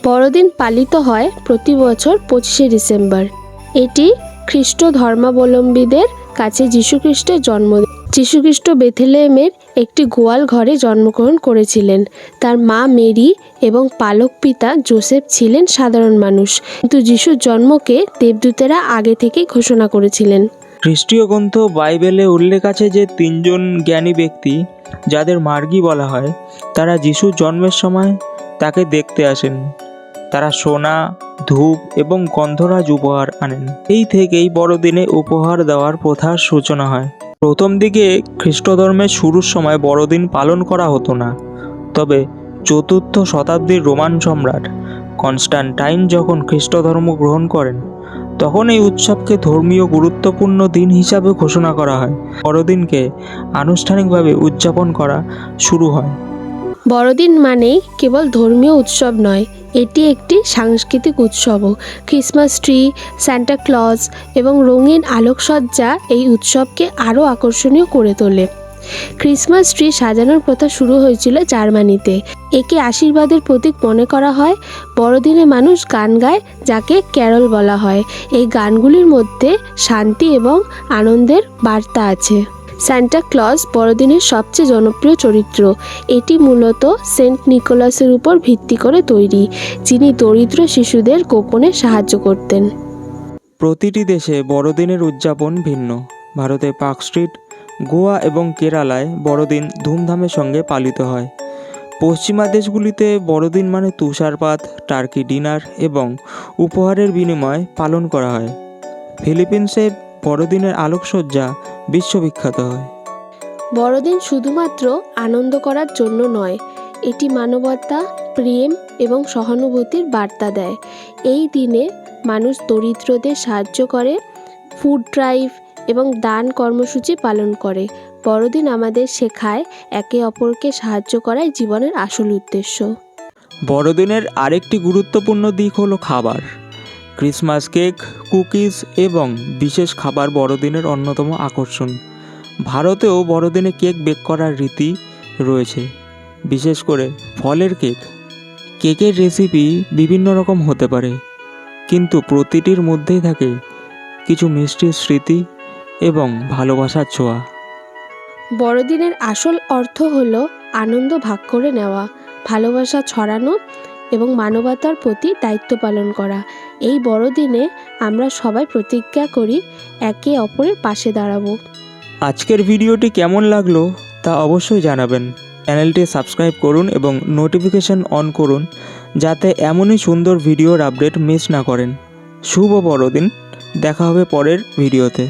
বড়দিন পালিত হয় প্রতি বছর 25শে ডিসেম্বর। এটি খ্রিস্ট ধর্মাবলম্বীদের কাছে যীশুখ্রিস্টের জন্মদিন। যীশুখ্রিস্ট বেথলেহেমের একটি গোয়াল ঘরে জন্মগ্রহণ করেছিলেন। তার মা মেরি এবং পালক পিতা যোসেফ ছিলেন সাধারণ মানুষ, কিন্তু যিশুর জন্মকে দেবদূতেরা আগে থেকেই ঘোষণা করেছিলেন। খ্রিস্টীয় গ্রন্থ বাইবেলে উল্লেখ আছে যে 3জন জ্ঞানী ব্যক্তি, যাদের মার্গী বলা হয়, তারা যিশুর জন্মের সময় তাকে দেখতে আসেন। তারা সোনা, ধূপ এবং গন্ধরাজ উপহার আনেন। এই থেকেই বড়দিনে উপহার দেওয়ার প্রথার সূচনা হয়। প্রথম দিকে খ্রিস্ট ধর্মের শুরুর সময় বড়দিন পালন করা হতো না, তবে 4th শতাব্দীর রোমান সম্রাট কনস্টান্টাইন যখন খ্রিস্ট ধর্ম গ্রহণ করেন, তখন এই উৎসবকে ধর্মীয় গুরুত্বপূর্ণ দিন হিসাবে ঘোষণা করা হয়। বড়দিনকে আনুষ্ঠানিকভাবে উদযাপন করা শুরু হয়। বড়দিন মানেই কেবল ধর্মীয় উৎসব নয়, এটি একটি সাংস্কৃতিক উৎসবও। ক্রিসমাস ট্রি, সান্টা ক্লজ এবং রঙিন আলোকসজ্জা এই উৎসবকে আরও আকর্ষণীয় করে তোলে। ক্রিসমাস ট্রি সাজানোর প্রথা শুরু হয়েছিল জার্মানিতে। একে আশীর্বাদের প্রতীক মনে করা হয়। বড়দিনে মানুষ গান গায়, যাকে ক্যারল বলা হয়। এই গানগুলির মধ্যে শান্তি এবং আনন্দের বার্তা আছে। সান্টা ক্লজ বড়দিনের সবচেয়ে জনপ্রিয় চরিত্র। এটি মূলত সেন্ট নিকোলাসের উপর ভিত্তি করে তৈরি, যিনি দরিদ্র শিশুদের গোপনে সাহায্য করতেন। প্রতিটি দেশে বড়দিনের উদযাপন ভিন্ন। ভারতে পার্ক স্ট্রিট, গোয়া এবং কেরালায় বড়দিন ধুমধামের সঙ্গে পালিত হয়। পশ্চিমা দেশগুলিতে বড়দিন মানে তুষারপাত, টার্কি ডিনার এবং উপহারের বিনিময়ে পালন করা হয়। ফিলিপিন্সে বড়দিনের আলোকসজ্জা বিশ্ববিখ্যাত হয়। বড়দিন শুধুমাত্র আনন্দ করার জন্য নয়, এটি মানবতা, প্রেম এবং সহানুভূতির বার্তা দেয়। এই দিনে মানুষ দরিদ্রদের সাহায্য করে, ফুড ড্রাইভ এবং দান কর্মসূচি পালন করে। বড়দিন আমাদের শেখায় একে অপরকে সাহায্য করাই জীবনের আসল উদ্দেশ্য। বড়দিনের আরেকটি গুরুত্বপূর্ণ দিক হলো খাবার। ক্রিসমাস কেক, কুকিজ এবং বিশেষ খাবার বড়দিনের অন্যতম আকর্ষণ। ভারতেও বড়দিনে কেক বেক করার রীতি রয়েছে, বিশেষ করে ফলের কেক। কেকের রেসিপি বিভিন্ন রকম হতে পারে, কিন্তু প্রতিটির মধ্যেই থাকে কিছু মিষ্টি স্মৃতি এবং ভালোবাসার ছোঁয়া। বড়দিনের আসল অর্থ হলো আনন্দ ভাগ করে নেওয়া, ভালোবাসা ছড়ানো এবং মানবতার প্রতি দায়িত্ব পালন করা। এই বড়দিনে আমরা সবাই প্রতিজ্ঞা করি একে অপরের পাশে দাঁড়াবো। আজকের ভিডিওটি কেমন লাগলো তা অবশ্যই জানাবেন। চ্যানেলটি সাবস্ক্রাইব করুন এবং নোটিফিকেশন অন করুন, যাতে এমনই সুন্দর ভিডিওর আপডেট মিস না করেন। শুভ বড়দিন। দেখা হবে পরের ভিডিওতে।